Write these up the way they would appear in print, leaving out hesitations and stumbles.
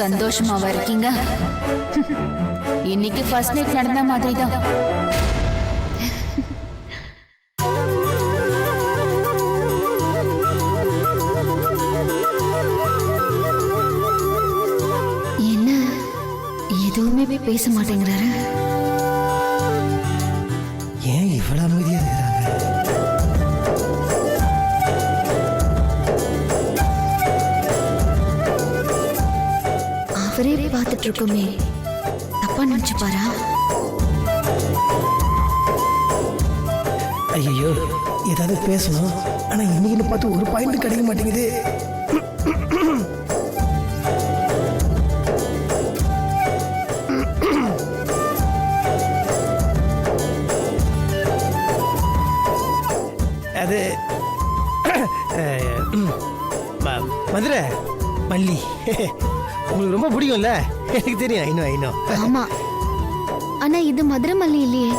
சந்தோஷமாவா இருக்கீங்க? இன்னைக்கு first night நடந்த மாதிரி தான். என்ன எதுவுமே பேச மாட்டேங்கிறாரு? ஏன் இவ்வளவு அமைதியா இருக்கிறாங்க? அவரே பார்த்துட்டு இருக்கோமே, தப்பா நினைச்சுப்பாரா? ஐயோ, ஏதாவது பேசணும். ஆனா இன்னைக்கு பார்த்து ஒரு பாயிண்ட் கிடைக்க மாட்டேங்குது. அது மதுரை மல்லி உங்களுக்கு ரொம்ப பிடிக்கும்ல? எனக்கு தெரியும். இன்னும் ஆமா, ஆனா இது மதுரை மல்லி இல்லையே.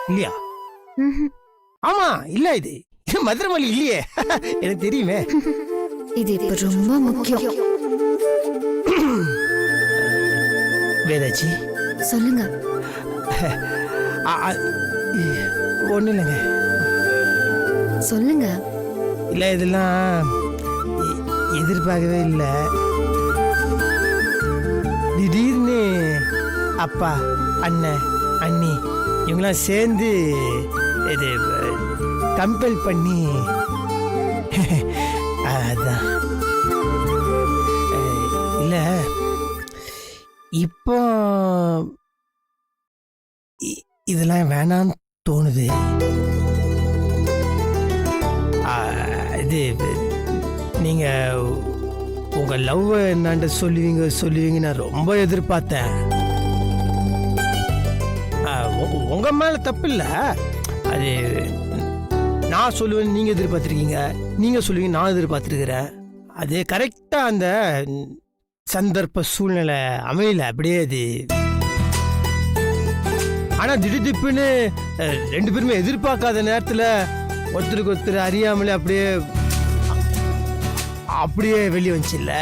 இல்லையா? ஆமா, இல்ல இது மதுரை மல்லி இல்லையே. எனக்கு தெரியுமே. இது இப்ப ரொம்ப முக்கியம். வேதாச்சி சொல்லுங்க. ஒண்ணு இல்லைங்க. சொல்லுங்க. இல்ல, இதெல்லாம் எதிர்பார்க்கவே இல்லை. திடீர்னு அப்பா, அண்ணன், அண்ணி இவங்களாம் சேர்ந்து இது கம்பல் பண்ணி அதான். இல்ல, இப்போ இதெல்லாம் வேணான்னு தோணுது. இது நீங்க உங்க லவ் என்னாண்ட சொல்லுவீங்க நான் ரொம்ப எதிர்பார்த்தேன். உங்க மேல தப்பு இல்ல. அது நான் சொல்லுவேன், நீங்க எதிர்பார்த்திருக்கீங்க. நீங்க சொல்லுவீங்க, நான் எதிர்பார்த்திருக்கிறேன். அது கரெக்டா அந்த சந்தர்ப்ப சூழ்நிலை அமையல. அப்படியே அது. ஆனா திடீர்னு ரெண்டு பேருமே எதிர்பார்க்காத நேரத்துல ஒருத்தருக்கு ஒருத்தர் அறியாமலே அப்படியே வெளியே வந்துச்சு. இல்ல,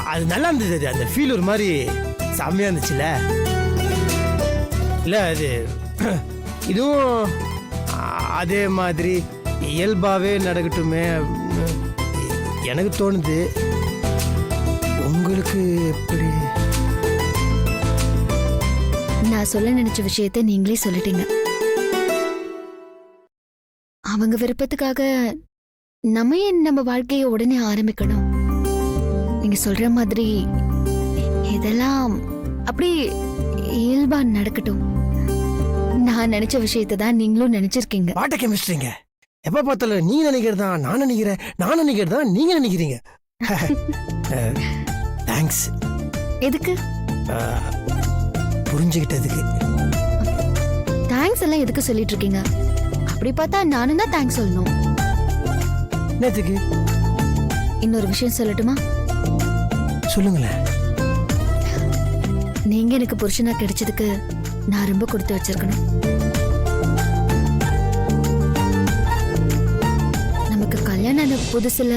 அது நல்லா இருந்தது. அந்த ஃபீல் ஒரு மாதிரி செம்மையா இருந்துச்சுல்ல? இல்ல, அது இதுவும் அதே மாதிரி இயல்பாவே நடக்கட்டுமே எனக்கு தோணுது. உங்களுக்கு எப்படி? நான் சொல்ல நினைச்ச விஷயத்தை நீங்களே சொல்லிட்டீங்க. அவங்க விருப்பத்துக்காக நம்ம ஏன் நம்ம வாழ்க்கையை உடனே ஆரம்பிக்கணும்? நீங்க சொல்ற மாதிரி இதெல்லாம் அப்படி இயல்பா நடக்கட்டும். நான் நினைச்ச விஷயத்தை தான் நீங்களும் நினைச்சிருக்கீங்க. வாட்ட கெமிஸ்ட்ரிங்க. எப்ப பார்த்தாலும் நீ நினைக்கிறதா நான் நினைக்கிறேன், நான் நினைக்கிறதா நீங்க நினைக்கிறீங்க. தேங்க்ஸ். எதுக்கு? புரிஞ்சுக்கிட்டதுக்கு. தேங்க்ஸ் எல்லாம் எதுக்கு சொல்லிட்டு இருக்கீங்க? அப்படி பார்த்தா நானும் தான் தேங்க்ஸ் சொல்லணும். என்னத்துக்கு? இன்னொரு விஷயம் சொல்லட்டுமா? சொல்லுங்களேன். நீங்க எனக்கு புருஷனா கிடைச்சதுக்கு நான் ரொம்ப கொடுத்து வச்சிருக்கணும். நமக்கு கல்யாணம் புதுசுல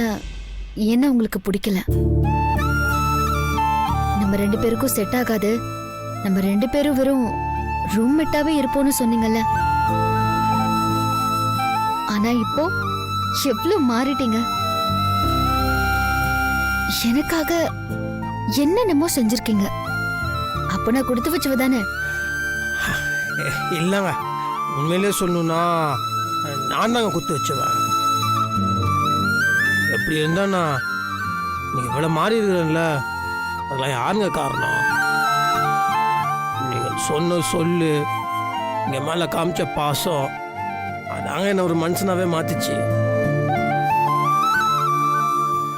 என்ன உங்களுக்கு பிடிக்கல. நம்ம ரெண்டு பேருக்கும் செட் ஆகாது, நம்ம ரெண்டு பேரும் வெறும் ரூம்மேட்டாவே இருப்போம்னு சொன்னீங்கல்ல. ஆனா இப்போ எவ்வளவு மாறிட்டீங்க. எனக்காக என்னென்னமோ செஞ்சிருக்கீங்க. அப்ப நான் கொடுத்து வச்சவதானே? இல்லங்க, உண்மையிலே சொல்லணும்னா நான் தாங்க குத்து வச்சவன். எப்படி இருந்தா நீங்க இவ்வளவு மாறி இருக்கிறேன்ல, அதெல்லாம் யாருங்க காரணம்? நீங்க சொன்ன சொல்லு, இங்க மேல காமிச்ச பாசம், அதாங்க என்ன ஒரு மனுஷனாவே மாத்திச்சு.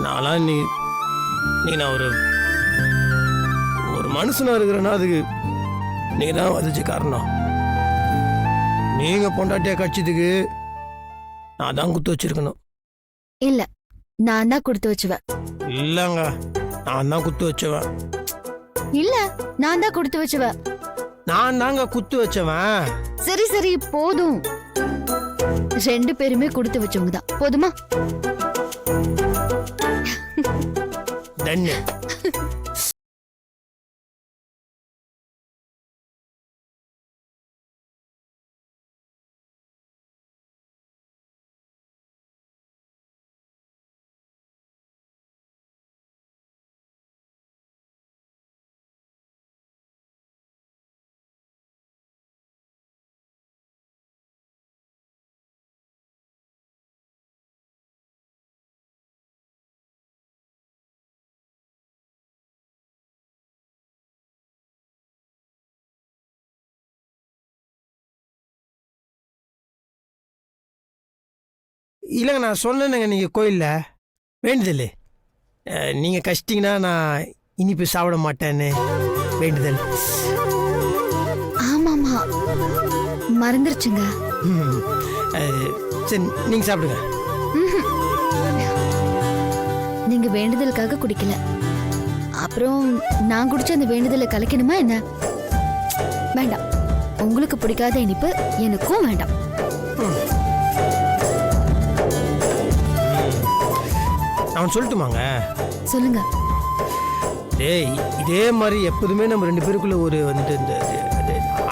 நான்லாம் நீ நான் ஒரு மனுஷனா இருக்கிறேன்னா அதுக்கு நீங்க தான் வதிச்சு காரணம். நீங்க பொண்டாட்டியா கட்சிதுக்கு நான் தான் குத்து வச்சிருக்கணும். இல்ல, நான் தான் கொடுத்து வச்சுவேன். இல்லங்க, நான் தான் குத்து வச்சவன். இல்ல, நான் தான் கொடுத்து வச்சுவேன். நான் தாங்க குத்து வச்சவன். சரி சரி போதும். ரெண்டு பேருமே கொடுத்து வச்சவங்க தான். போதுமா? டன்னு. இல்லைங்க நான் சொன்னேனுங்க நீங்கள் கோயிலில் வேண்டுதல் நீங்கள் கஷ்டிங்கன்னா நான் இனிப்பு சாப்பிட மாட்டேன்னு வேண்டுதல். ஆமாமா மறந்துருச்சுங்க. சரி நீங்கள் சாப்பிடுங்க. நீங்க வேண்டுதலுக்காக குடிக்கல, அப்புறம் நான் குடிச்ச அந்த வேண்டுதலை கலைக்கணுமா என்ன? வேண்டாம், உங்களுக்கு பிடிக்காத இனிப்பு எனக்கும் வேண்டாம். நான் சொல்லட்டுமாங்க? சொல்லுங்க. டேய் இதே மாதிரி எப்போதுமே நம்ம ரெண்டு பேருக்குள்ள ஒரு வந்து இந்த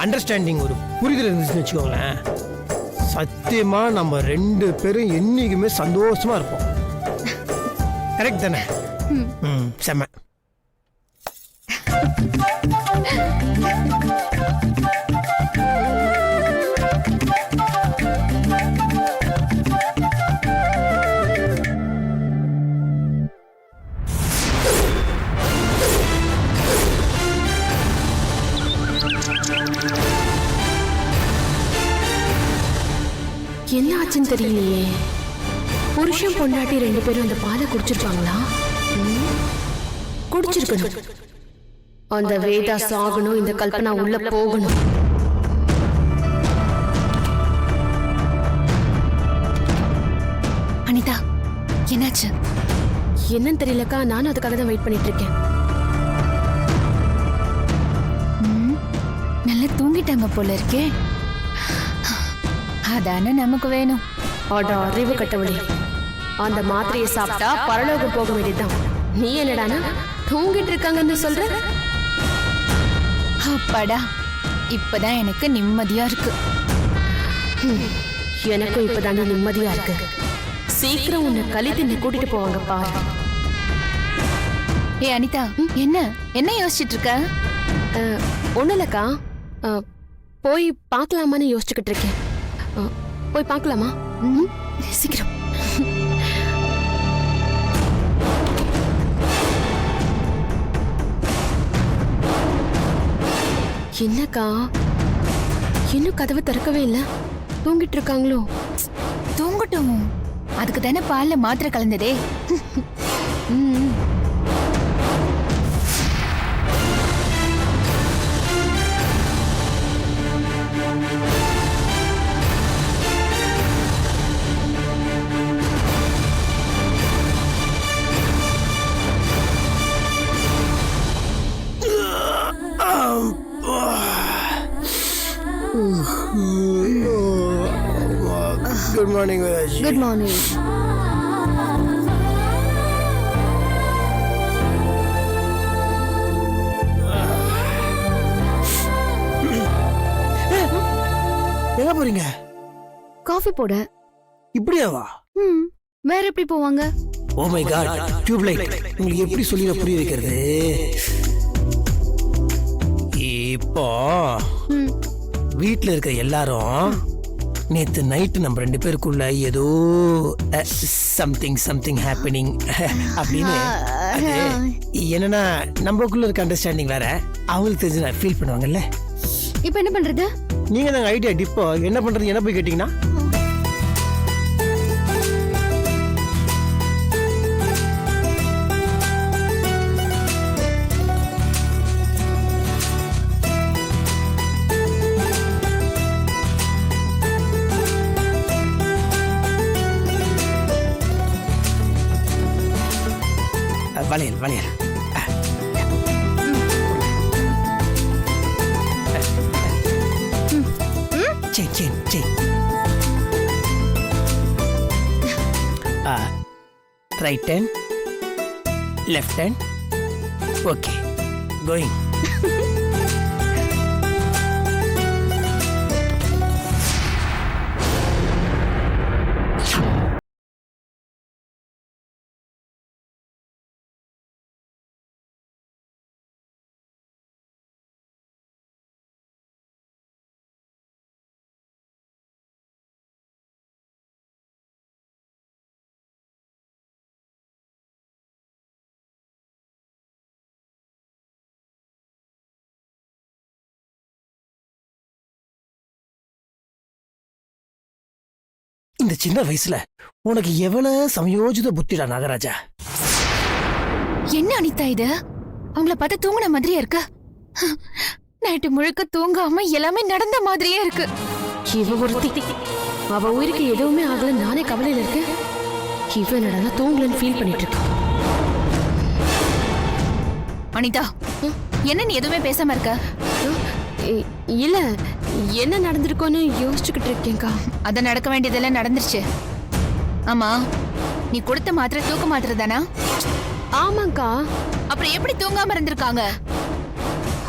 அண்டர்ஸ்டாண்டிங், ஒரு புரிதல் இருந்துச்சுன்னு வச்சுக்கோங்களேன், சத்தியமா நம்ம ரெண்டு பேரும் என்னைக்குமே சந்தோஷமா இருப்போம். கரெக்ட் தானே? செம்ம. என்ன ஆச்சுன்னு தெரியலையே. புருஷன் பொண்டாட்டி ரெண்டு பேரும் அந்த பாலை குடிச்சிருப்பாங்களா? குடிச்சிருக்கணும். அந்த வேதா சாகணும், இந்த கல்பனா உள்ள போகணும். அனிதா என்னாச்சு? என்னன்னு தெரியலக்கா, நானும் அதுக்காக தான் வெயிட் பண்ணிட்டு இருக்கேன். நல்லா தூங்கிட்டாங்க போல இருக்கே. அதானே நமக்கு வேணும். ஆடா அறிவு கட்டவழி, அந்த மாத்திரையை சாப்பிட்டா பரலோகம் போக வேண்டியதுதான். நீ என்னடானா தூங்கிட்டு இருக்காங்கன்னு சொல்ற? அப்பாடா, இப்பதான் எனக்கு நிம்மதியா இருக்கு. எனக்கும் இப்பதானே நிம்மதியா இருக்கு. சீக்கிரம் உன்னை கழித்து கூட்டிட்டு போவாங்க பாரு. ஏ அனிதா, என்ன என்ன யோசிச்சுட்டு இருக்க? ஒண்ணு இல்லக்கா, போய் பார்க்கலாமான்னு யோசிச்சுக்கிட்டு இருக்கேன். போய் பார்க்கலாமா? சீக்கிரம். என்னக்கா இன்னும் கதவை திறக்கவே இல்லை? தூங்கிட்டு இருக்காங்களோ? தூங்கட்டும், அதுக்கு தானே பால்ல மாத்திரை கலந்ததே. Good morning Vedaji. Good morning. எங்க போறீங்க? காஃபி போட. இப்படியாவா? வேற எப்படி போவாங்க? Oh my God, tube light. உங்களுக்கு எப்படி சொல்லி நான் புரிய வைக்கிறது? இப்போ வீட்டில் இருக்க எல்லாரும் நேற்று நைட்டு நம்ம ரெண்டு பேருக்குள்ள ஏதோ சம்திங் ஹேப்பனிங் அப்படின்னு, அது என்னன்னா நம்மக்குள்ள இருக்க அண்டர்ஸ்டாண்டிங் வேற, அவங்களுக்கு தெரிஞ்சு நான் ஃபீல் பண்ணுவாங்கல்ல. இப்போ என்ன பண்றது? நீங்க தாங்க ஐடியா டிப்போ. என்ன பண்றது என்ன போய் கேட்டீங்கன்னா, வளையல் chain right hand left hand. Okay, going. இந்த சின்ன வயசுல உனக்கு எவ்வளவு சமயோஜித புத்திடா நாகராஜா. என்ன அனிதா இது? அவங்கள பார்த்தா தூங்குன மாதிரியே இருக்கு. நைட்டு முழுக்க தூங்காம எல்லாமே நடந்த மாதிரியே இருக்கு. இவ ஒருத்தி, அவ உயிருக்கு எதுவுமே ஆகல, நானே கவலையில இருக்கேன். இவ என்னடா தூங்கலன்னு ஃபீல் பண்ணிட்டு இருக்கா. அனிதா, என்ன நீ எதுவுமே பேசாம இருக்க? இல்ல, என்ன நடந்திருக்கோன்னு யோசிச்சுக்கிட்டு இருக்கேன்க்கா. அத நடக்க வேண்டியதெல்லாம் நடந்துருச்சு. ஆமா, நீ கொடுத்த மாத்திரை தூக்க மாத்திரை தானா? ஆமாக்கா. அப்புறம் எப்படி தூங்காம இருந்திருக்காங்க?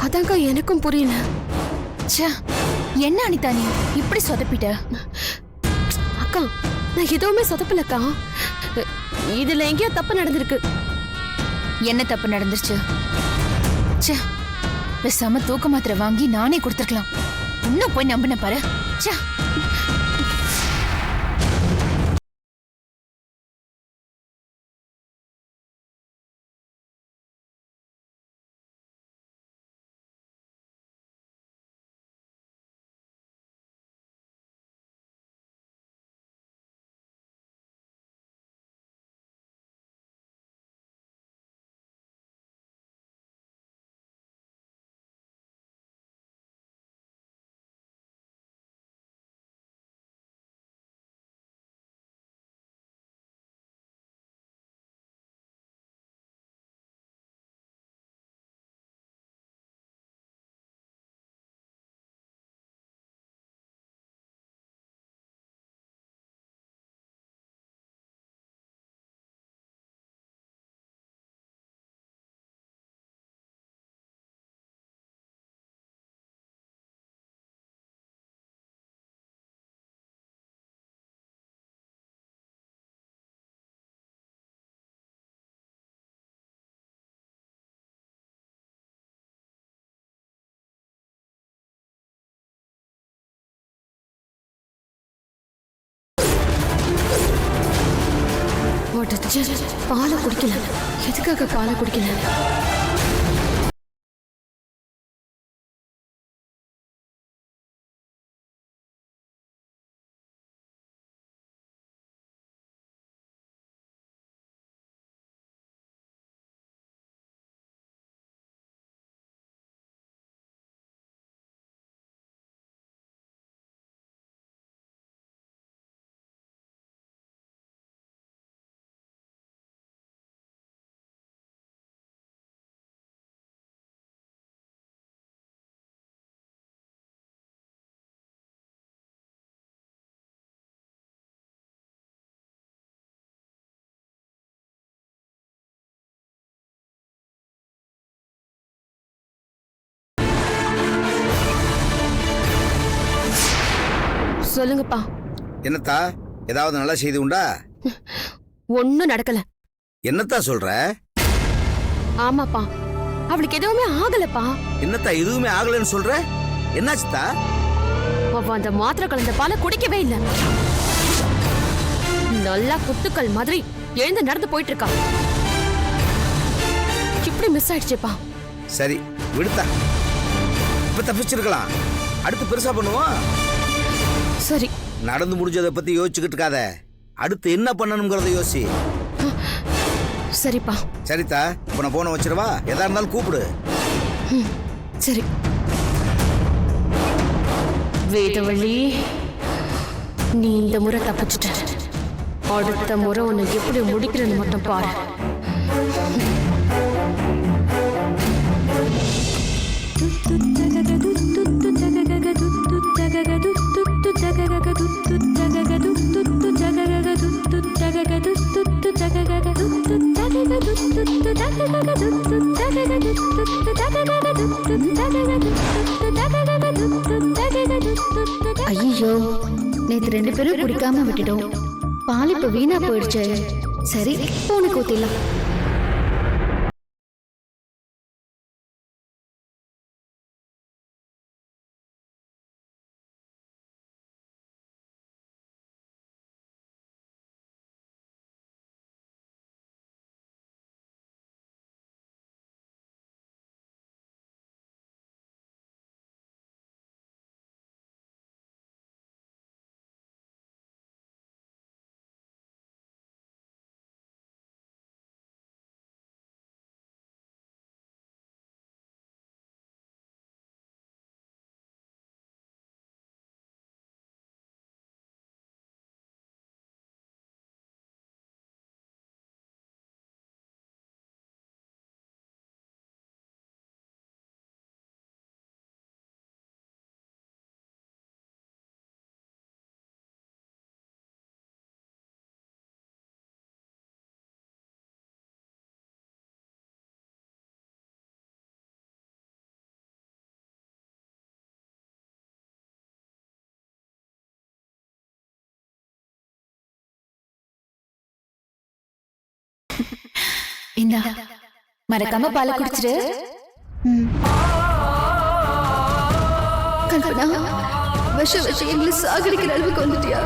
அதான்க்கா எனக்கும் புரியல. ச்சே, என்ன அனிதா நீ இப்படி சொதப்பிட்ட? அக்கா, நான் எதுவுமே சொதப்பலக்கா. இதுல எங்கேயோ தப்பு நடந்திருக்கு. என்ன தப்பு நடந்துருச்சு? ச்சே, பேசாம தூக்க மாத்திரை வாங்கி நானே கொடுத்துருக்கலாம். இன்னும் போய் நம்பின பாரு. ச்சே. பாலை குடிக்கல. எதுக்காக பாலை குடிக்கல? சொல்லுங்கப்பா. என்னத்தா, ஏதாவது நல்ல செய்தி உண்டா? ஒண்ணும் நடக்கல. என்னத்தா சொல்ற? ஆமாப்பா, அவளுக்கு எதுவுமே ஆகலப்பா. என்னத்தா எதுவுமே ஆகலன்னு சொல்ற? என்னாச்சுதா? அவ அந்த மாத்திரை கலந்த பாலை குடிக்கவே இல்ல. நல்லா குத்துக்கள் மாதிரி எழுந்து நடந்து போயிட்டு இருக்கா. இப்படி மிஸ் ஆயிடுச்சேப்பா. சரி விடுத்தா, இப்ப தப்பிச்சிருக்கலாம். அடுத்து பெருசா பண்ணுவோம். சரி, நடந்து முடிஞ்சதை பத்தி யோசிச்சுக்கிட்டு இருக்காத. அடுத்து என்ன பண்ணணுங்கிறத யோசி. சரிப்பா. சரிதா, இப்ப நான் போன வச்சிருவா. எதா இருந்தாலும் கூப்பிடு. சரி. வேதவள்ளி, நீ இந்த முறை தப்பிச்சிட்ட. அடுத்த முறை உன்னை எப்படி முடிக்கிறேன்னு மட்டும் பாரு. Da ஐயோ, நேத்து 2 பேரும் குடிக்காம விட்டுட்டோம். பால் இப்ப வீணா போயிடுச்சு. சரி, உனக்கு ஊத்திடலாம். இந்தா, மறக்காம பாலை குடிச்சிரு. கல்பனா, விஷம் எங்களை சாகடிக்கிற அளவுக்கு வந்துட்டியா?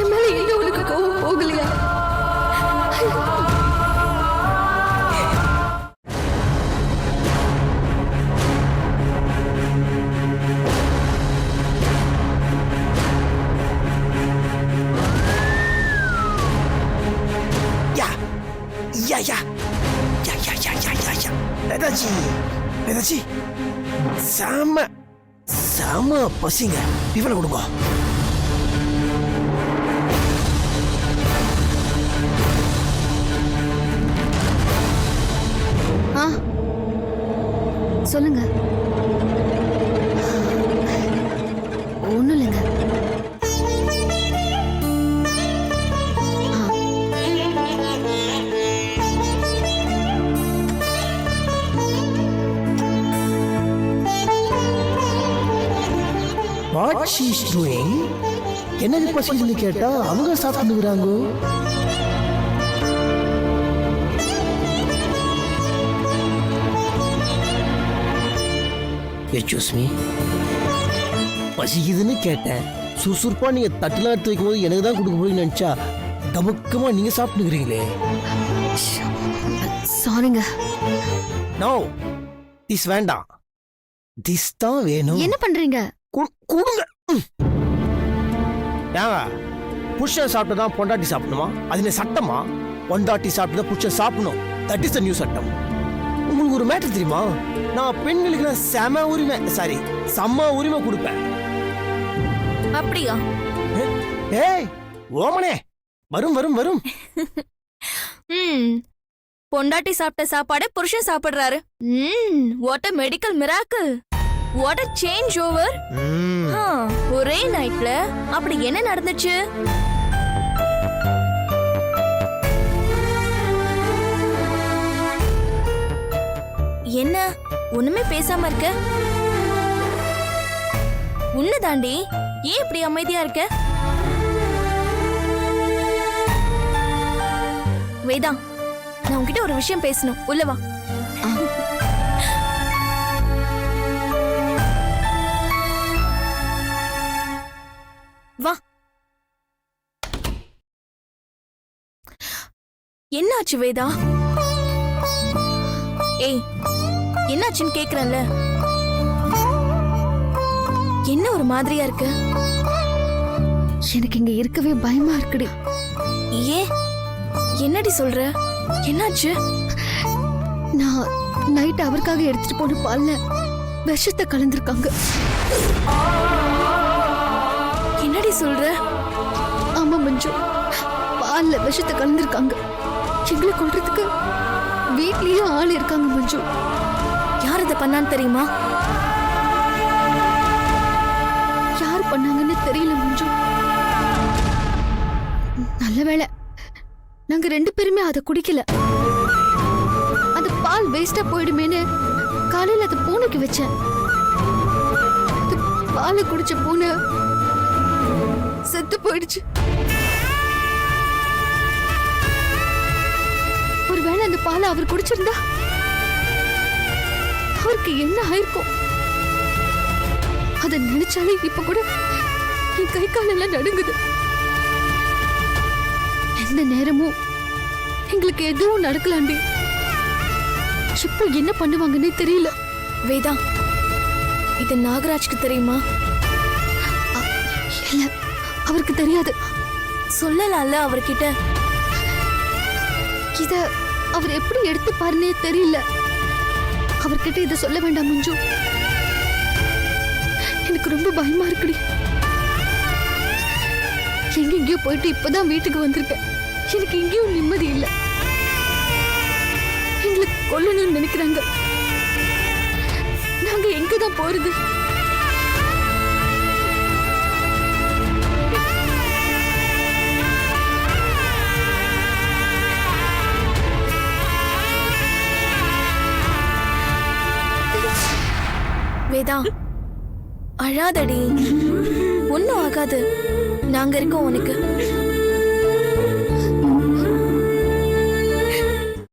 என் மேல இன்னும் உனக்கு கோவம் போகலையா? வேதாஜி, செம பசிங்க. டிஃபனை கொடுங்க. சொல்லுங்க. ஒண்ணும் இல்லைங்க. What she's doing? என்னது பசின்னு கேட்டா அவங்க சாப்பிட்டுக்கிறாங்க. எக்ஸ்கியூஸ் மீ, பசிக்குதுன்னு கேட்டேன். சுறுசுறுப்பா நீங்க தட்டுல எடுத்து வைக்கும் போது எனக்கு தான் கொடுக்க போறீங்கன்னு நினைச்சா தமுக்கமா நீங்க சாப்பிட்டுக்கிறீங்களே. சாரிங்க. நோ, திஸ் வேண்டாம். திஸ் தான் வேணும். என்ன பண்றீங்க? கொடுங்க. ஏங்க, புருஷன் சாப்பிட்டு தான் பொண்டாட்டி சாப்பிடணுமா? அது என்ன சட்டமா? பொண்டாட்டி சாப்பிட்டு தான் புருஷன் சாப்பிடணும். தட் இஸ் த நியூ சட்டம். உங்களுக்கு ஒரு மேட்டர் தெரியுமா? நான் பெண்களுக்கு செம்ம உரிமை கொடுப்பேன். அப்படியா? ஏய் ஓமனே, வரும் வரும் வரும். பொண்டாட்டி சாப்பிட்ட சாப்பாடே புருஷன் சாப்பிடுறாரு. What a medical miracle. What a change over. ஒரே நைட்ல அப்படி என்ன நடந்துச்சு? என்ன ஒண்ணுமே பேசாம இருக்க? உன்னதாண்டி, ஏன் இப்படி அமைதியா இருக்க? வேதா, நான் உன்கிட்ட ஒரு விஷயம் பேசணும். உள்ள வா. வா. என்னாச்சு வேதா? ஏய், என்னாச்சுன்னு கேக்குறேன்ல. என்ன ஒரு மாதிரியா இருக்கு? எனக்கு இங்க இருக்கவே பயமா இருக்குடி. ஏன், என்னடி சொல்ற? என்னாச்சு? நான் நைட் அவருக்காக எடுத்துட்டு போன பால்ல விஷத்தை கலந்துருக்காங்க. என்னடி சொல்ற? ஆமா மஞ்சு, பால்ல விஷத்தை கலந்துருக்காங்க. எங்களை கொல்றதுக்கு வீட்லயே ஆள் இருக்காங்க மஞ்சு. யார் இதை பண்ணான்னு தெரியுமா? யார் பண்ணாங்கன்னு தெரியல மஞ்சு. நல்ல வேளை நாங்க 2 பேருமே அதை குடிக்கல. பால் வேஸ்டா போயிடுமேன்னு காலையில அது பூனைக்கு வச்சேன். அது பாலை குடிச்ச பூனை செத்து போயிடுச்சு. ஒருவேளை அந்த பாலை அவர் குடிச்சிருந்தா அவருக்கு என்ன ஆயிருக்கும்? அதை நினைச்சாலே இப்ப கூட என் கை காலெல்லாம் நடுங்குது. எந்த நேரமும் எங்களுக்கு எதுவும் நடக்கலாண்டி. இப்போ என்ன பண்ணுவாங்கன்னே தெரியல. வேதா, இது நாகராஜ்க்கு தெரியுமா? இல்ல, அவருக்கு தெரியாது. சொல்லலாம்ல அவர்கிட்ட. இத அவர் எப்படி எடுத்துப்பாருன்னே தெரியல. அவர்கிட்ட இத சொல்ல வேண்டாம் மஞ்சு. எனக்கு ரொம்ப பயமா இருக்குடி. எங்கெங்கயோ போயிட்டு இப்பதான் வீட்டுக்கு வந்திருக்கேன். எனக்கு எங்கேயும் நிம்மதி இல்லை. எங்களை கொல்லணும்னு நினைக்கிறாங்க. நாங்க எங்கதான் போறது? வேதா, அழாதடி, ஒன்னும் ஆகாது. நாங்க இருக்கோம் உனக்கு.